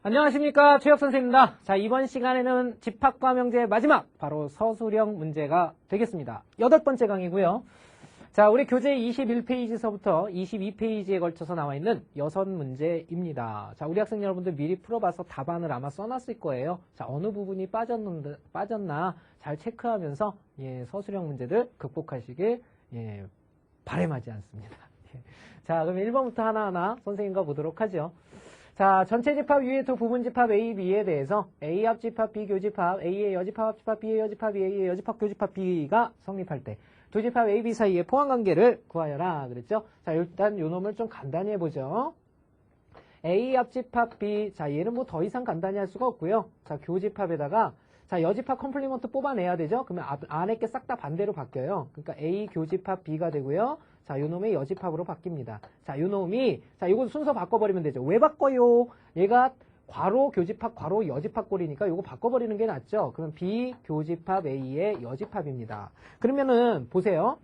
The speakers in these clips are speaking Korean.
안녕하십니까, 최혁 선생입니다. 자, 이번 시간에는 집합과명제의 마지막 바로 서술형 문제가 되겠습니다. 8번째 강의고요. 자, 우리 교재 21페이지서부터 22페이지에 걸쳐서 나와 있는 6문제입니다. 자, 우리 학생 여러분들 미리 풀어봐서 답안을 아마 써놨을 거예요. 자, 어느 부분이 빠졌나 잘 체크하면서 서술형 문제들 극복하시길 바람하지 않습니다. 자, 그럼 1번부터 하나하나 선생님과 보도록 하죠. 자, 전체 집합 유의토 부분 집합 A, B에 대해서 A 합집합, B 교집합, A의 여집합 합집합, B의 여집합, A의 여집합 교집합 B가 성립할 때 두 집합 A, B 사이의 포함관계를 구하여라 그랬죠. 자, 일단 요 놈을 좀 간단히 해보죠. A 합집합 B, 자, 얘는 뭐 더 이상 간단히 할 수가 없고요. 자, 교집합에다가 자, 여집합 컴플리먼트 뽑아내야 되죠. 그러면 안에 게 싹 다 반대로 바뀌어요. 그러니까 A 교집합 B가 되고요. 자, 요 놈의 여집합으로 바뀝니다. 자, 요 놈이, 자, 요거 순서 바꿔버리면 되죠. 왜 바꿔요? 얘가 괄호 교집합, 괄호 여집합 꼴이니까 요거 바꿔버리는 게 낫죠. 그럼 B 교집합 A의 여집합입니다. 그러면은, 보세요.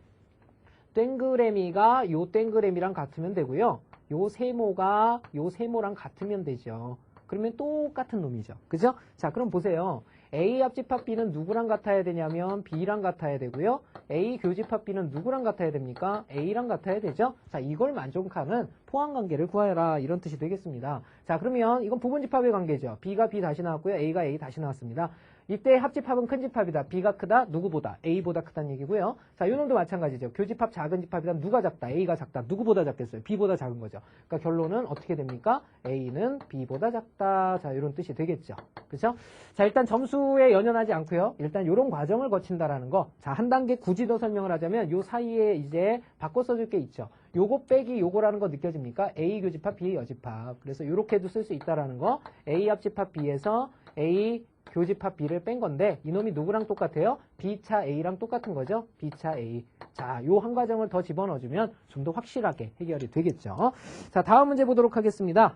땡그레미가 요 땡그레미랑 같으면 되고요. 요 세모가 요 세모랑 같으면 되죠. 그러면 똑같은 놈이죠. 그죠? 자, 그럼 보세요. A 합집합 B는 누구랑 같아야 되냐면 B랑 같아야 되고요. A 교집합 B는 누구랑 같아야 됩니까? A랑 같아야 되죠. 자, 이걸 만족하는 포함관계를 구하여라 이런 뜻이 되겠습니다. 자, 그러면 이건 부분집합의 관계죠. B가 B 다시 나왔고요. A가 A 다시 나왔습니다. 이때 합집합은 큰 집합이다. B가 크다. 누구보다? A보다 크다는 얘기고요. 자, 요 놈도 마찬가지죠. 교집합 작은 집합이다. 누가 작다? A가 작다. 누구보다 작겠어요? B보다 작은 거죠. 그러니까 결론은 어떻게 됩니까? A는 B보다 작다. 자, 이런 뜻이 되겠죠. 그렇죠? 자, 일단 점수에 연연하지 않고요. 일단 이런 과정을 거친다라는 거. 자, 한 단계 굳이 더 설명을 하자면 요 사이에 이제 바꿔 써줄 게 있죠. 요거 빼기 요거라는 거 느껴집니까? A 교집합, B 여집합. 그래서 요렇게도 쓸 수 있다라는 거. A 합집합 B에서 A 교집합 B를 뺀 건데 이놈이 누구랑 똑같아요? B차 A랑 똑같은 거죠. B차 A. 자, 요 한 과정을 더 집어넣어주면 좀 더 확실하게 해결이 되겠죠. 자, 다음 문제 보도록 하겠습니다.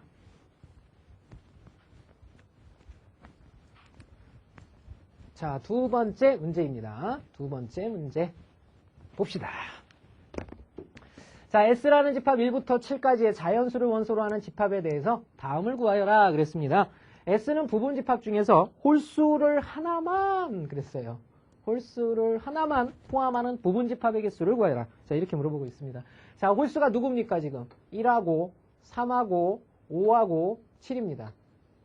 자, 두 번째 문제입니다. 두 번째 문제 봅시다. 자, S라는 집합 1부터 7까지의 자연수를 원소로 하는 집합에 대해서 다음을 구하여라 그랬습니다. S는 부분 집합 중에서 홀수를 하나만 그랬어요. 홀수를 하나만 포함하는 부분 집합의 개수를 구하여라. 자, 이렇게 물어보고 있습니다. 자, 홀수가 누굽니까 지금? 1하고 3하고 5하고 7입니다.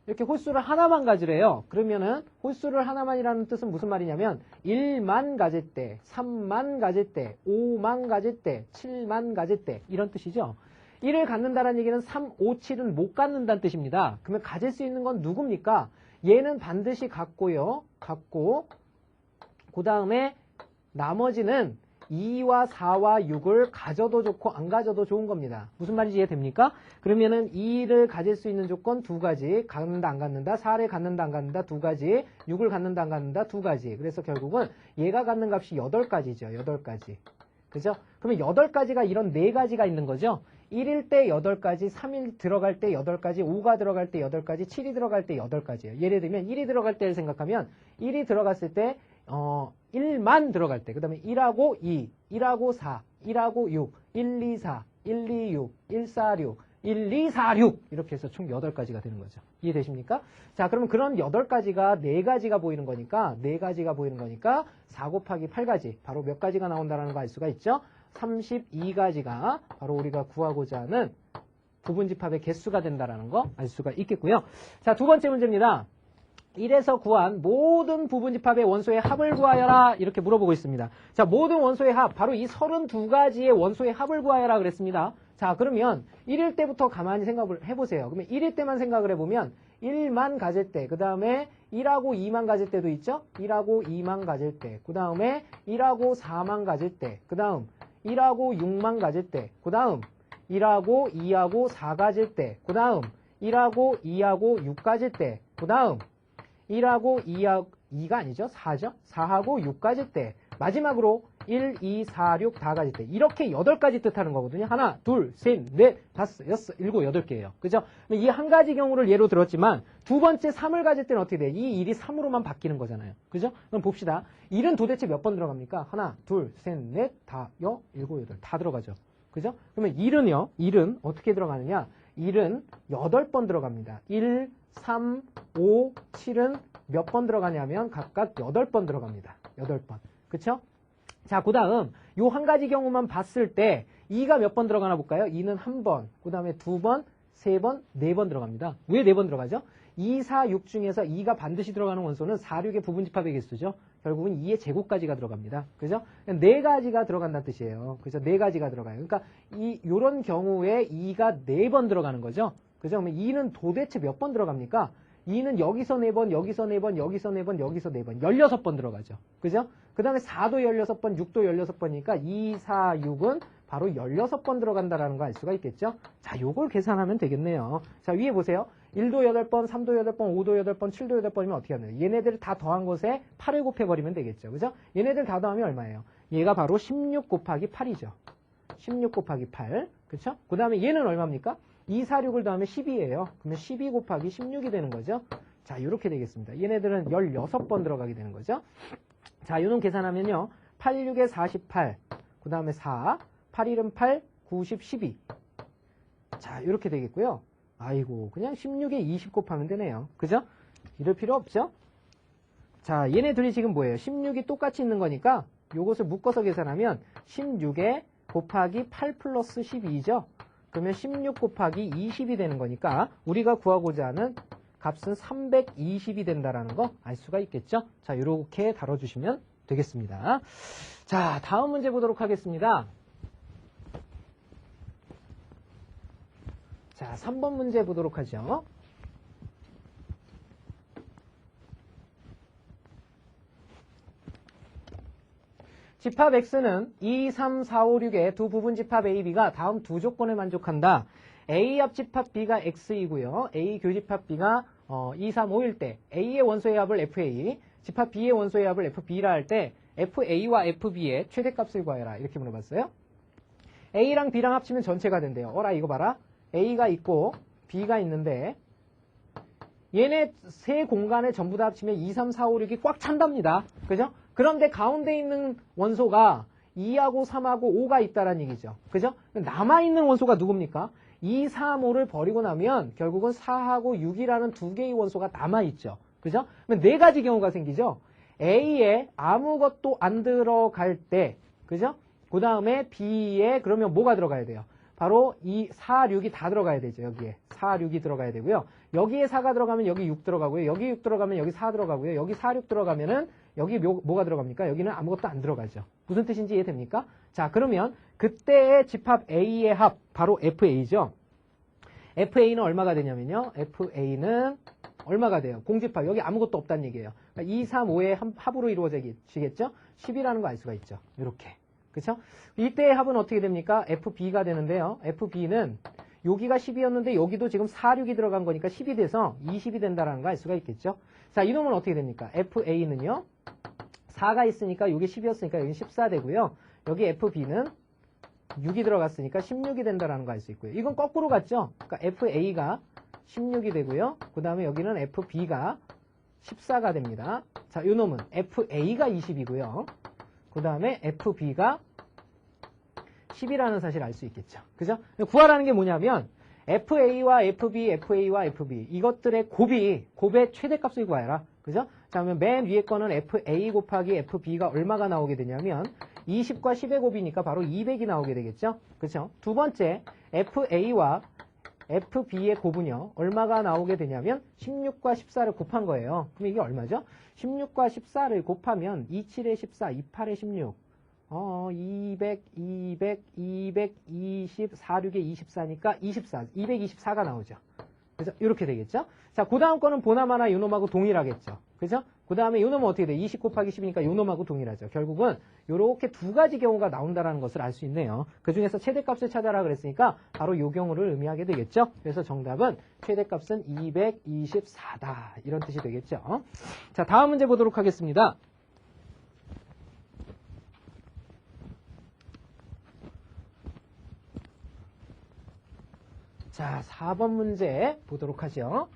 이렇게 홀수를 하나만 가지래요. 그러면은 홀수를 하나만이라는 뜻은 무슨 말이냐면 1만 가질 때, 3만 가질 때, 5만 가질 때, 7만 가질 때 이런 뜻이죠. 1을 갖는다는 얘기는 3, 5, 7은 못 갖는다는 뜻입니다. 그러면 가질 수 있는 건 누굽니까? 얘는 반드시 갖고요. 갖고 그 다음에 나머지는 2와 4와 6을 가져도 좋고 안 가져도 좋은 겁니다. 무슨 말인지 이해됩니까? 그러면은 2를 가질 수 있는 조건 두 가지. 갖는다 안 갖는다. 4를 갖는다 안 갖는다 두 가지. 6을 갖는다 안 갖는다 두 가지. 그래서 결국은 얘가 갖는 값이 8가지죠. 8가지. 그죠? 그러면 8가지가 이런 4가지가 있는 거죠. 1일 때 8가지, 3일 들어갈 때 8가지, 5가 들어갈 때 8가지, 7이 들어갈 때 8가지예요. 예를 들면 1이 들어갈 때를 생각하면 1이 들어갔을 때 1만 들어갈 때, 그 다음에 1하고 2, 1하고 4, 1하고 6, 1, 2, 4, 1, 2, 6, 1, 4, 6, 1, 2, 4, 6 이렇게 해서 총 8가지가 되는 거죠. 이해되십니까? 자, 그러면 그런 8가지가 4가지가 보이는 거니까 4가지가 보이는 거니까 4 곱하기 8가지 바로 몇 가지가 나온다는 거 알 수가 있죠. 32가지가 바로 우리가 구하고자 하는 부분집합의 개수가 된다는 거 알 수가 있겠고요. 자, 두 번째 문제입니다. 1에서 구한 모든 부분집합의 원소의 합을 구하여라 이렇게 물어보고 있습니다. 자, 모든 원소의 합, 바로 이 32가지의 원소의 합을 구하여라 그랬습니다. 자, 그러면 1일 때부터 가만히 생각을 해보세요. 그러면 1일 때만 생각을 해보면 1만 가질 때, 그 다음에 1하고 2만 가질 때도 있죠? 1하고 2만 가질 때, 그 다음에 1하고 4만 가질 때, 그 다음 1하고 6만 가질 때, 그 다음 1하고 2하고 4 가질 때, 그 다음 1하고 2하고 6 가질 때, 그 다음 1하고 2가 아니죠? 4죠? 4하고 6 가질 때, 마지막으로 1, 2, 4, 6 다 가질 때 이렇게 8가지 뜻하는 거거든요. 하나, 둘, 셋, 넷, 다섯, 여섯, 일곱, 8개예요. 그죠? 이 한 가지 경우를 예로 들었지만 두 번째 3을 가질 때는 어떻게 돼? 이 1이 3으로만 바뀌는 거잖아요. 그죠? 그럼 봅시다. 1은 도대체 몇 번 들어갑니까? 하나, 둘, 셋, 넷, 다, 일곱, 여덟 다 들어가죠. 그죠? 그러면 1은요. 1은 어떻게 들어가느냐? 1은 8번 들어갑니다. 1, 3, 5, 7은 몇 번 들어가냐면 각각 8번 들어갑니다. 8번. 그쵸? 자, 그 다음 요 한 가지 경우만 봤을 때 2가 몇 번 들어가나 볼까요? 2는 한 번, 그 다음에 2번, 3번, 4번 들어갑니다. 왜 4번 들어가죠? 2, 4, 6 중에서 2가 반드시 들어가는 원소는 4, 6의 부분집합의 개수죠. 결국은 2의 제곱까지가 들어갑니다. 그죠? 4가지가 들어간다는 뜻이에요. 그죠? 4가지가 들어가요. 그러니까 요런 경우에 2가 4번 들어가는 거죠. 그죠? 그러면 2는 도대체 몇 번 들어갑니까? 2는 여기서 4번, 여기서 4번, 여기서 4번, 여기서 4번, 16번 들어가죠. 그죠? 그 다음에 4도 16번, 6도 16번이니까 2, 4, 6은 바로 16번 들어간다라는 거 알 수가 있겠죠? 자, 요걸 계산하면 되겠네요. 자, 위에 보세요. 1도 8번, 3도 8번, 5도 8번, 7도 8번이면 어떻게 하나요? 얘네들을 다 더한 것에 8을 곱해버리면 되겠죠. 그죠? 얘네들 다 더하면 얼마예요? 얘가 바로 16 곱하기 8이죠. 16 곱하기 8. 그쵸? 그 다음에 얘는 얼마입니까? 2, 4, 6을 더하면 12예요. 그러면 12 곱하기 16이 되는 거죠. 자, 이렇게 되겠습니다. 얘네들은 16번 들어가게 되는 거죠. 자, 요놈 계산하면요. 8, 6에 48, 그 다음에 4, 8, 1은 8, 9, 10, 12. 자, 이렇게 되겠고요. 아이고, 그냥 16에 20 곱하면 되네요. 그죠? 이럴 필요 없죠? 자, 얘네 둘이 지금 뭐예요? 16이 똑같이 있는 거니까 요것을 묶어서 계산하면 16에 곱하기 8 플러스 12죠? 그러면 16 곱하기 20이 되는 거니까 우리가 구하고자 하는 값은 320이 된다라는 거 알 수가 있겠죠? 자, 이렇게 다뤄주시면 되겠습니다. 자, 다음 문제 보도록 하겠습니다. 자, 3번 문제 보도록 하죠. 집합 X는 2, 3, 4, 5, 6의 두 부분 집합 A, B가 다음 두 조건에 만족한다. A 합집합 B가 X이고요. A 교집합 B가 2, 3, 5일 때 A의 원소의 합을 FA, 집합 B의 원소의 합을 FB라 할 때 FA와 FB의 최대값을 구하여라. 이렇게 물어봤어요. A랑 B랑 합치면 전체가 된대요. 어라 이거 봐라. A가 있고 B가 있는데 얘네 세 공간에 전부 다 합치면 2, 3, 4, 5, 6이 꽉 찬답니다. 그죠? 그런데 가운데 있는 원소가 2하고 3하고 5가 있다는 얘기죠. 그죠? 남아있는 원소가 누굽니까? 2, 3, 5를 버리고 나면 결국은 4하고 6이라는 두 개의 원소가 남아있죠. 그죠? 그러면 네 가지 경우가 생기죠. A에 아무것도 안 들어갈 때, 그죠? 그 다음에 B에 그러면 뭐가 들어가야 돼요? 바로 이 4, 6이 다 들어가야 되죠. 여기에 4, 6이 들어가야 되고요. 여기에 4가 들어가면 여기 6 들어가고요. 여기 6 들어가면 여기 4 들어가고요. 여기 4, 6 들어가면은 여기 뭐가 들어갑니까? 여기는 아무것도 안 들어가죠. 무슨 뜻인지 이해됩니까? 자, 그러면 그때의 집합 A의 합 바로 FA죠. FA는 얼마가 되냐면요. FA는 얼마가 돼요? 공집합. 여기 아무것도 없다는 얘기예요. 그러니까 2, 3, 5의 합으로 이루어지겠죠? 10이라는 거 알 수가 있죠. 이렇게. 그렇죠? 이때의 합은 어떻게 됩니까? FB가 되는데요. FB는 여기가 10이었는데 여기도 지금 4, 6이 들어간 거니까 10이 돼서 20이 된다는 거 알 수가 있겠죠? 자, 이놈은 어떻게 됩니까? FA는요. 4가 있으니까 여기 10이었으니까 여기 14 되고요. 여기 FB는 6이 들어갔으니까 16이 된다는 거 알 수 있고요. 이건 거꾸로 갔죠? 그러니까 FA가 16이 되고요. 그 다음에 여기는 FB가 14가 됩니다. 자, 이 놈은 FA가 20이고요. 그 다음에 FB가 10이라는 사실을 알 수 있겠죠. 그죠? 구하라는 게 뭐냐면 FA와 FB, FA와 FB 이것들의 곱의 최대값을 구하라. 그죠? 자, 그러면 맨 위에 거는 FA 곱하기 FB가 얼마가 나오게 되냐면 20과 10의 곱이니까 바로 200이 나오게 되겠죠? 그렇죠? 두 번째 FA와 FB의 곱은요. 얼마가 나오게 되냐면 16과 14를 곱한 거예요. 그럼 이게 얼마죠? 16과 14를 곱하면 27에 14, 28에 16 200, 200, 220, 46에 24니까 24, 224가 나오죠. 그래서 이렇게 되겠죠? 자, 그 다음 거는 보나마나 요놈하고 동일하겠죠. 그죠? 그 다음에 요놈은 어떻게 돼? 20 곱하기 10이니까 요놈하고 동일하죠. 결국은 요렇게 두 가지 경우가 나온다는 것을 알 수 있네요. 그 중에서 최대값을 찾아라 그랬으니까 바로 요 경우를 의미하게 되겠죠. 그래서 정답은 최대값은 224다. 이런 뜻이 되겠죠. 자, 다음 문제 보도록 하겠습니다. 자, 4번 문제 보도록 하죠.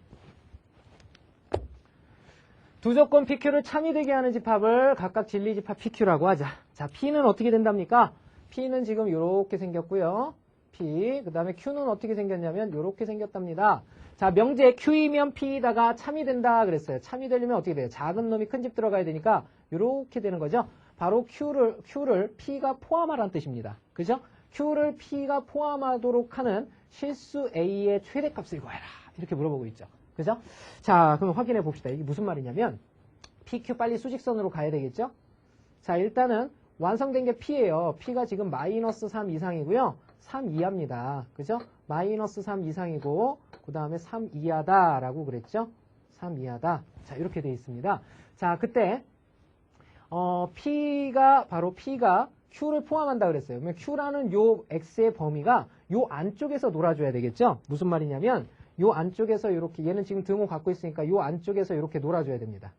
두 조건 PQ를 참이되게 하는 집합을 각각 진리집합 PQ라고 하자. 자, P는 어떻게 된답니까? P는 지금 이렇게 생겼고요. P. 그 다음에 Q는 어떻게 생겼냐면 이렇게 생겼답니다. 자, 명제 Q이면 P다가 참이 된다 그랬어요. 참이 되려면 어떻게 돼요? 작은 놈이 큰 집 들어가야 되니까 이렇게 되는 거죠. 바로 Q를 P가 포함하라는 뜻입니다. 그죠? Q를 P가 포함하도록 하는 실수 A의 최대값을 구해라. 이렇게 물어보고 있죠. 그죠? 자, 그럼 확인해 봅시다. 이게 무슨 말이냐면 PQ 빨리 수직선으로 가야 되겠죠? 자, 일단은 완성된 게 P예요. P가 지금 마이너스 3 이상이고요. 3 이하입니다. 그죠? 마이너스 3 이상이고 그 다음에 3 이하다라고 그랬죠? 3 이하다. 자, 이렇게 돼 있습니다. 자, 그때 P가 Q를 포함한다 그랬어요. 그러면 Q라는 요 X의 범위가 요 안쪽에서 놀아줘야 되겠죠? 무슨 말이냐면 요 안쪽에서 이렇게 얘는 지금 등호 갖고 있으니까 요 안쪽에서 이렇게 놀아줘야 됩니다.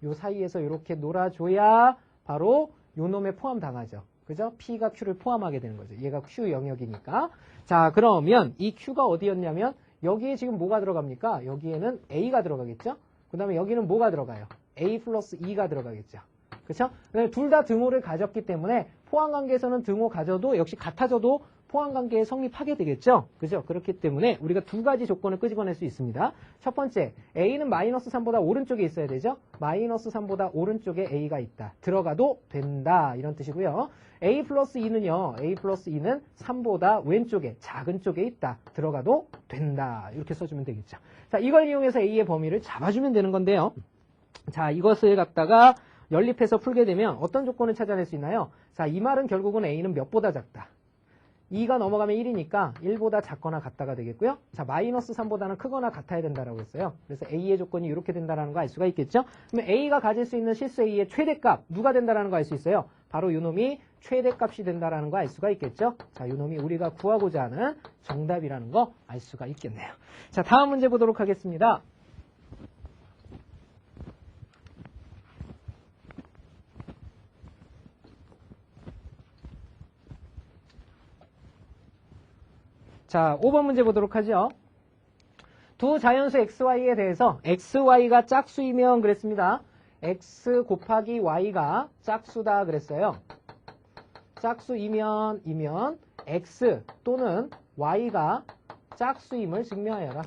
요 사이에서 이렇게 놀아줘야 바로 요 놈에 포함당하죠. 그죠? P가 Q를 포함하게 되는 거죠. 얘가 Q 영역이니까. 자, 그러면 이 Q가 어디였냐면 여기에 지금 뭐가 들어갑니까? 여기에는 A가 들어가겠죠? 그 다음에 여기는 뭐가 들어가요? A 플러스 2가 들어가겠죠. 그렇죠? 둘 다 등호를 가졌기 때문에 포함관계에서는 등호 가져도 역시 같아져도 포함관계에 성립하게 되겠죠? 그죠? 그렇기 때문에 우리가 두 가지 조건을 끄집어낼 수 있습니다. 첫 번째, A는 마이너스 3보다 오른쪽에 있어야 되죠? 마이너스 3보다 오른쪽에 A가 있다. 들어가도 된다. 이런 뜻이고요. A 플러스 2는요. A 플러스 2는 3보다 왼쪽에 작은 쪽에 있다. 들어가도 된다. 이렇게 써주면 되겠죠. 자, 이걸 이용해서 A의 범위를 잡아주면 되는 건데요. 자, 이것을 갖다가 연립해서 풀게 되면 어떤 조건을 찾아낼 수 있나요? 자, 이 말은 결국은 A는 몇보다 작다. 2가 넘어가면 1이니까 1보다 작거나 같다가 되겠고요. 자, 마이너스 3보다는 크거나 같아야 된다라고 했어요. 그래서 A의 조건이 이렇게 된다는 거 알 수가 있겠죠? 그러면 A가 가질 수 있는 실수 A의 최대값 누가 된다라는 거 알 수 있어요? 바로 요 놈이 최대값이 된다라는 거 알 수가 있겠죠? 자, 요 놈이 우리가 구하고자 하는 정답이라는 거 알 수가 있겠네요. 자, 다음 문제 보도록 하겠습니다. 자, 5번 문제 보도록 하죠. 두 자연수 xy에 대해서 xy가 짝수이면 그랬습니다. x 곱하기 y가 짝수다 그랬어요. 짝수이면 x 또는 y가 짝수임을 증명하여라.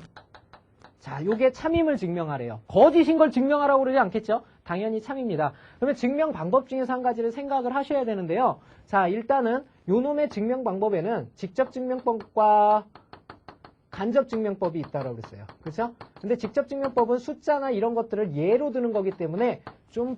자, 요게 참임을 증명하래요. 거짓인 걸 증명하라고 그러지 않겠죠? 당연히 참입니다. 그러면 증명 방법 중에서 한 가지를 생각을 하셔야 되는데요. 자, 일단은 요 놈의 증명 방법에는 직접 증명법과 간접 증명법이 있다고 그랬어요. 그렇죠? 근데 직접 증명법은 숫자나 이런 것들을 예로 드는 거기 때문에 좀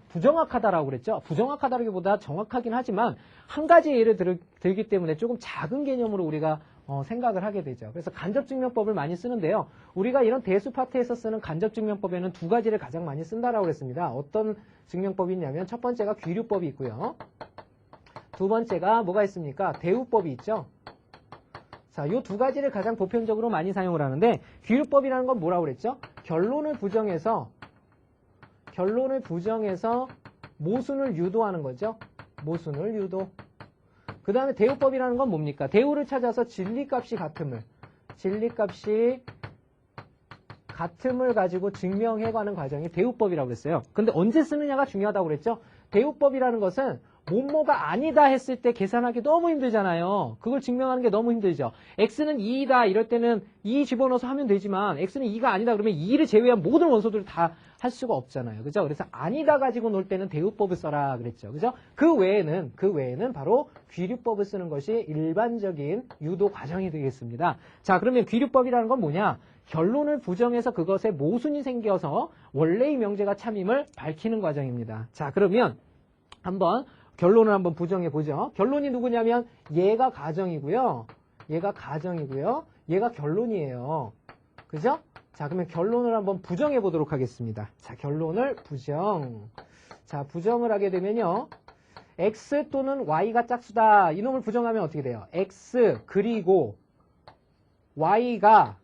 부정확하다라고 그랬죠. 부정확하다기보다 정확하긴 하지만 한 가지 예를 들기 때문에 조금 작은 개념으로 우리가 생각을 하게 되죠. 그래서 간접증명법을 많이 쓰는데요. 우리가 이런 대수 파트에서 쓰는 간접증명법에는 두 가지를 가장 많이 쓴다라고 그랬습니다. 어떤 증명법이 있냐면 첫 번째가 귀류법이 있고요. 두 번째가 뭐가 있습니까? 대우법이 있죠. 자, 이 두 가지를 가장 보편적으로 많이 사용을 하는데 귀류법이라는 건 뭐라고 그랬죠? 결론을 부정해서 모순을 유도하는 거죠. 모순을 유도. 그 다음에 대우법이라는 건 뭡니까? 대우를 찾아서 진리값이 같음을 가지고 증명해가는 과정이 대우법이라고 했어요. 근데 언제 쓰느냐가 중요하다고 그랬죠? 대우법이라는 것은 뭐뭐가 아니다 했을 때 계산하기 너무 힘들잖아요. 그걸 증명하는 게 너무 힘들죠. x는 2이다 이럴 때는 2 집어넣어서 하면 되지만 x는 2가 아니다 그러면 2를 제외한 모든 원소들을 다 할 수가 없잖아요. 그죠? 그래서 아니다 가지고 놀 때는 대우법을 써라 그랬죠. 그죠? 그 외에는 바로 귀류법을 쓰는 것이 일반적인 유도 과정이 되겠습니다. 자, 그러면 귀류법이라는 건 뭐냐? 결론을 부정해서 그것에 모순이 생겨서 원래의 명제가 참임을 밝히는 과정입니다. 자, 그러면 결론을 한번 부정해 보죠. 결론이 누구냐면 얘가 가정이고요. 얘가 결론이에요. 그죠? 자, 그러면 결론을 한번 부정해 보도록 하겠습니다. 자, 결론을 부정을 하게 되면요. x 또는 y가 짝수다. 이놈을 부정하면 어떻게 돼요? x 그리고 y가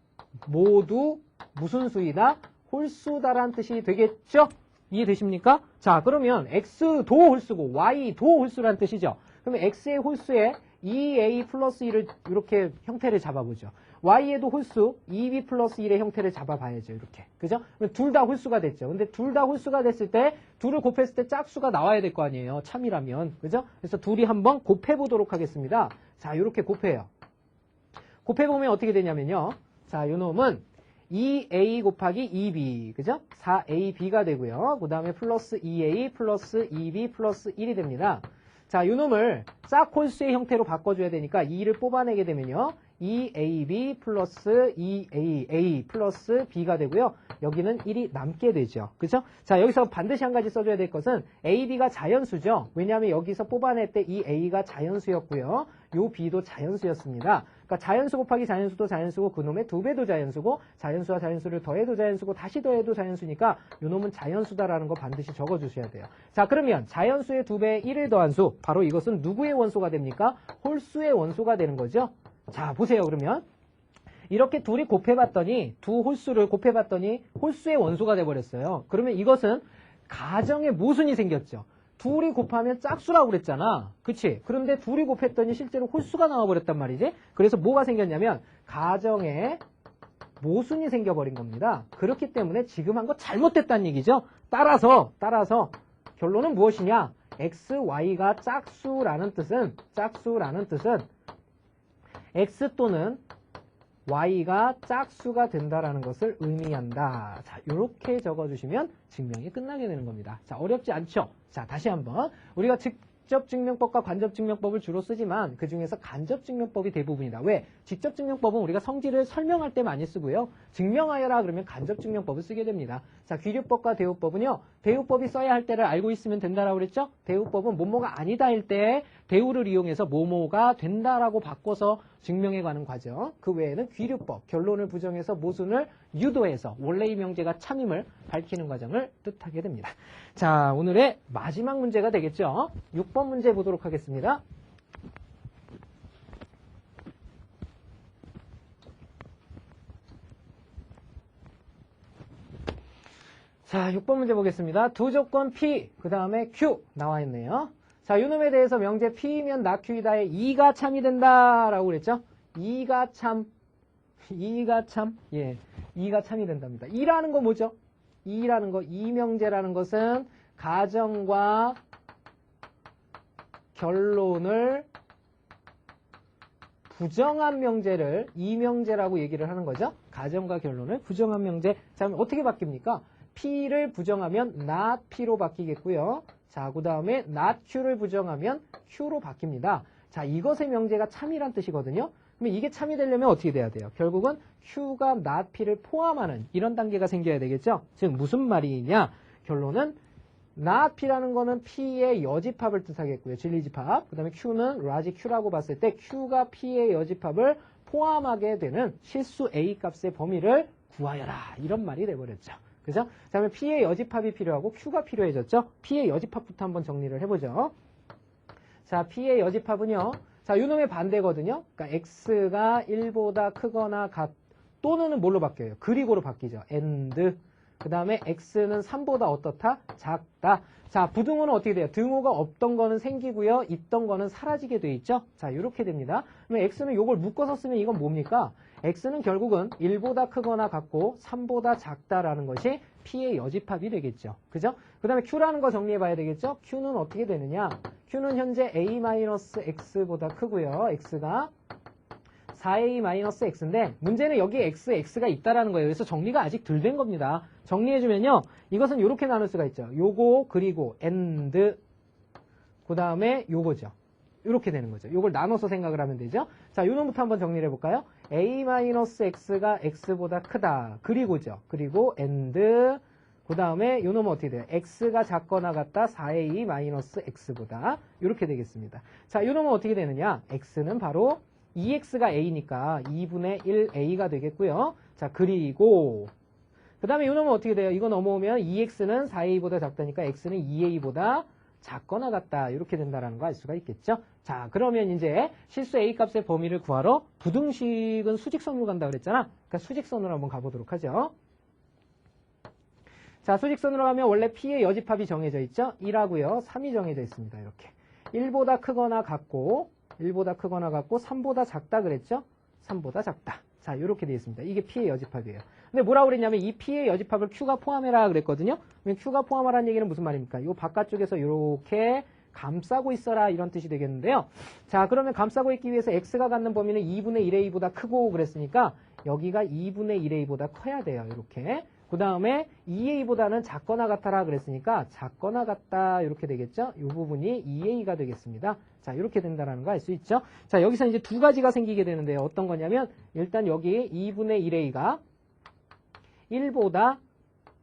모두 무슨 수이다? 홀수다라는 뜻이 되겠죠? 이해되십니까? 자, 그러면 x도 홀수고 y도 홀수라는 뜻이죠. 그러면 x의 홀수에 2a 플러스 1을 이렇게 형태를 잡아보죠. y에도 홀수 2b 플러스 1의 형태를 잡아봐야죠. 이렇게. 그죠? 둘 다 홀수가 됐죠. 근데 둘 다 홀수가 됐을 때 둘을 곱했을 때 짝수가 나와야 될 거 아니에요. 참이라면. 그죠? 그래서 둘이 한번 곱해보도록 하겠습니다. 자, 이렇게 곱해요. 곱해보면 어떻게 되냐면요. 자, 요 놈은 2a 곱하기 2b, 그죠? 4ab가 되고요. 그 다음에 플러스 2a 플러스 2b 플러스 1이 됩니다. 자, 요 놈을 짝홀수의 형태로 바꿔줘야 되니까 2를 뽑아내게 되면요. 2ab 플러스 2aa 플러스 b가 되고요. 여기는 1이 남게 되죠. 그죠? 자, 여기서 반드시 한 가지 써줘야 될 것은 ab가 자연수죠. 왜냐하면 여기서 뽑아낼 때 이 a가 자연수였고요. 요 b도 자연수였습니다. 그러니까 자연수 곱하기 자연수도 자연수고 그놈의 2배도 자연수고 자연수와 자연수를 더해도 자연수고 다시 더해도 자연수니까 요 놈은 자연수다라는 거 반드시 적어주셔야 돼요. 자, 그러면 자연수의 2배에 1을 더한 수, 바로 이것은 누구의 원소가 됩니까? 홀수의 원소가 되는 거죠. 자, 보세요. 그러면 이렇게 둘이 곱해봤더니 두 홀수를 곱해봤더니 홀수의 원소가 돼버렸어요. 그러면 이것은 가정의 모순이 생겼죠. 둘이 곱하면 짝수라고 그랬잖아. 그치? 그런데 둘이 곱했더니 실제로 홀수가 나와버렸단 말이지. 그래서 뭐가 생겼냐면 가정에 모순이 생겨버린 겁니다. 그렇기 때문에 지금 한 거 잘못됐다는 얘기죠. 따라서 결론은 무엇이냐? x, y가 짝수라는 뜻은 x 또는 y가 짝수가 된다라는 것을 의미한다. 자, 이렇게 적어주시면 증명이 끝나게 되는 겁니다. 자, 어렵지 않죠? 자, 다시 한번. 우리가 직접증명법과 간접증명법을 주로 쓰지만 그 중에서 간접증명법이 대부분이다. 왜? 직접증명법은 우리가 성질을 설명할 때 많이 쓰고요. 증명하여라 그러면 간접증명법을 쓰게 됩니다. 자, 귀류법과 대우법은요. 대우법이 써야 할 때를 알고 있으면 된다라고 그랬죠? 대우법은 뭐뭐가 아니다 할 때 대우를 이용해서 뭐뭐가 된다라고 바꿔서 증명해 가는 과정. 그 외에는 귀류법, 결론을 부정해서 모순을 유도해서 원래의 명제가 참임을 밝히는 과정을 뜻하게 됩니다. 자, 오늘의 마지막 문제가 되겠죠? 6번 문제 보도록 하겠습니다. 자, 6번 문제 보겠습니다. 두 조건 P, 그 다음에 Q 나와 있네요. 자, 요 놈에 대해서 명제 P면 나 Q이다에 2가 참이 된다라고 그랬죠? 2가 참, 예, 2가 참이 된답니다. 2라는 거 뭐죠? 2라는 거, 이명제라는 것은 가정과 결론을 부정한 명제를 이명제라고 얘기를 하는 거죠. 가정과 결론을 부정한 명제. 자, 그럼 어떻게 바뀝니까? P를 부정하면 not P로 바뀌겠고요. 자, 그 다음에 not Q를 부정하면 Q로 바뀝니다. 자, 이것의 명제가 참이란 뜻이거든요. 그러면 이게 참이 되려면 어떻게 돼야 돼요? 결국은 Q가 not P를 포함하는 이런 단계가 생겨야 되겠죠. 즉 무슨 말이냐? 결론은 not P라는 거는 P의 여집합을 뜻하겠고요. 진리집합. 그 다음에 Q는 라지 Q라고 봤을 때 Q가 P의 여집합을 포함하게 되는 실수 A 값의 범위를 구하여라. 이런 말이 돼버렸죠. 그죠? 그 다음에 P의 여집합이 필요하고 Q가 필요해졌죠? P의 여집합부터 한번 정리를 해보죠. 자, P의 여집합은요. 자, 요 놈의 반대거든요. 그러니까 X가 1보다 크거나 또는 뭘로 바뀌어요? 그리고로 바뀌죠. and. 그 다음에 X는 3보다 어떻다? 작다. 자, 부등호는 어떻게 돼요? 등호가 없던 거는 생기고요. 있던 거는 사라지게 돼 있죠? 자, 이렇게 됩니다. 그러면 X는 요걸 묶어서 쓰면 이건 뭡니까? X는 결국은 1보다 크거나 같고 3보다 작다라는 것이 P의 여집합이 되겠죠. 그죠? 그 다음에 Q라는 거 정리해 봐야 되겠죠? Q는 어떻게 되느냐? Q는 현재 A-X보다 크고요. X가 4A-X인데 문제는 여기에 X가 있다라는 거예요. 그래서 정리가 아직 덜 된 겁니다. 정리해주면요. 이것은 이렇게 나눌 수가 있죠. 요거 그리고 and 그 다음에 요거죠. 이렇게 되는 거죠. 요걸 나눠서 생각을 하면 되죠. 자, 요놈부터 한번 정리를 해볼까요? A-X가 X보다 크다. 그리고죠. 그리고 and 그 다음에 요놈은 어떻게 돼요? X가 작거나 같다. 4A-X보다 이렇게 되겠습니다. 자, 요놈은 어떻게 되느냐? X는 바로 2x가 a니까 2분의 1a가 되겠고요. 자, 그리고 그 다음에 이 놈은 어떻게 돼요? 이거 넘어오면 2x는 4a보다 작다니까 x는 2a보다 작거나 같다. 이렇게 된다는 거 알 수가 있겠죠? 자, 그러면 이제 실수 a 값의 범위를 구하러 부등식은 수직선으로 간다 그랬잖아. 그러니까 수직선으로 한번 가보도록 하죠. 자, 수직선으로 가면 원래 P의 여집합이 정해져 있죠? 1하고요. 3이 정해져 있습니다. 이렇게. 1보다 크거나 같고 3보다 작다 그랬죠? 3보다 작다. 자, 이렇게 되어 있습니다. 이게 P의 여집합이에요. 근데 뭐라고 그랬냐면 이 P의 여집합을 Q가 포함해라 그랬거든요. 그러면 Q가 포함하라는 얘기는 무슨 말입니까? 이 바깥쪽에서 이렇게 감싸고 있어라 이런 뜻이 되겠는데요. 자, 그러면 감싸고 있기 위해서 x가 갖는 범위는 2분의 1a보다 크고 그랬으니까 여기가 2분의 1a보다 커야 돼요. 이렇게. 그 다음에 2a보다는 작거나 같아라 그랬으니까 작거나 같다 이렇게 되겠죠. 이 부분이 2a가 되겠습니다. 자, 이렇게 된다는 거 알 수 있죠. 자, 여기서 이제 두 가지가 생기게 되는데요. 어떤 거냐면 일단 여기 2분의 1a가 1보다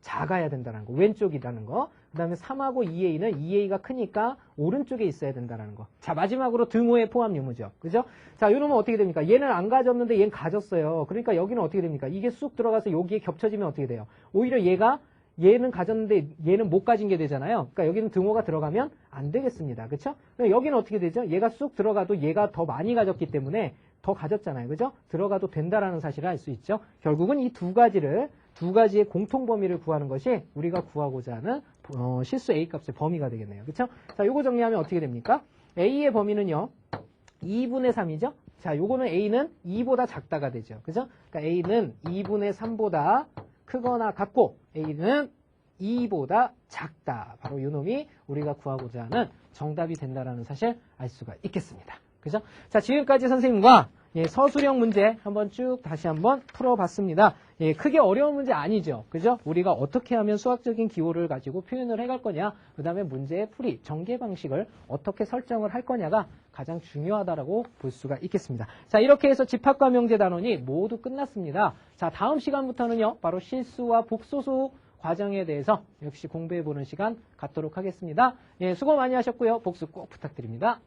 작아야 된다는 거. 왼쪽이라는 거. 그 다음에 3하고 2a는 2a가 크니까 오른쪽에 있어야 된다는 거. 자, 마지막으로 등호의 포함 유무죠. 그죠? 자, 이러면 어떻게 됩니까? 얘는 안 가졌는데 얘는 가졌어요. 그러니까 여기는 어떻게 됩니까? 이게 쑥 들어가서 여기에 겹쳐지면 어떻게 돼요? 오히려 얘는 가졌는데 얘는 못 가진 게 되잖아요. 그러니까 여기는 등호가 들어가면 안 되겠습니다. 그쵸? 여기는 어떻게 되죠? 얘가 쑥 들어가도 얘가 더 많이 가졌기 때문에 더 가졌잖아요. 그죠? 들어가도 된다라는 사실을 알 수 있죠. 결국은 이 두 가지의 공통 범위를 구하는 것이 우리가 구하고자 하는 실수 A 값의 범위가 되겠네요. 그쵸? 자, 요거 정리하면 어떻게 됩니까? A의 범위는요. 2분의 3이죠? 자, 요거는 A는 2보다 작다가 되죠. 그죠? 그러니까 A는 2분의 3보다 크거나 같고 A는 2보다 작다. 바로 이 놈이 우리가 구하고자 하는 정답이 된다라는 사실 알 수가 있겠습니다. 그죠? 자, 지금까지 선생님과 서술형 문제 한번 쭉 다시 한번 풀어봤습니다. 크게 어려운 문제 아니죠. 그죠? 우리가 어떻게 하면 수학적인 기호를 가지고 표현을 해갈 거냐, 그 다음에 문제의 풀이, 전개 방식을 어떻게 설정을 할 거냐가 가장 중요하다라고 볼 수가 있겠습니다. 자, 이렇게 해서 집합과 명제 단원이 모두 끝났습니다. 자, 다음 시간부터는요, 바로 실수와 복소수 과정에 대해서 역시 공부해보는 시간 갖도록 하겠습니다. 수고 많이 하셨고요. 복수 꼭 부탁드립니다.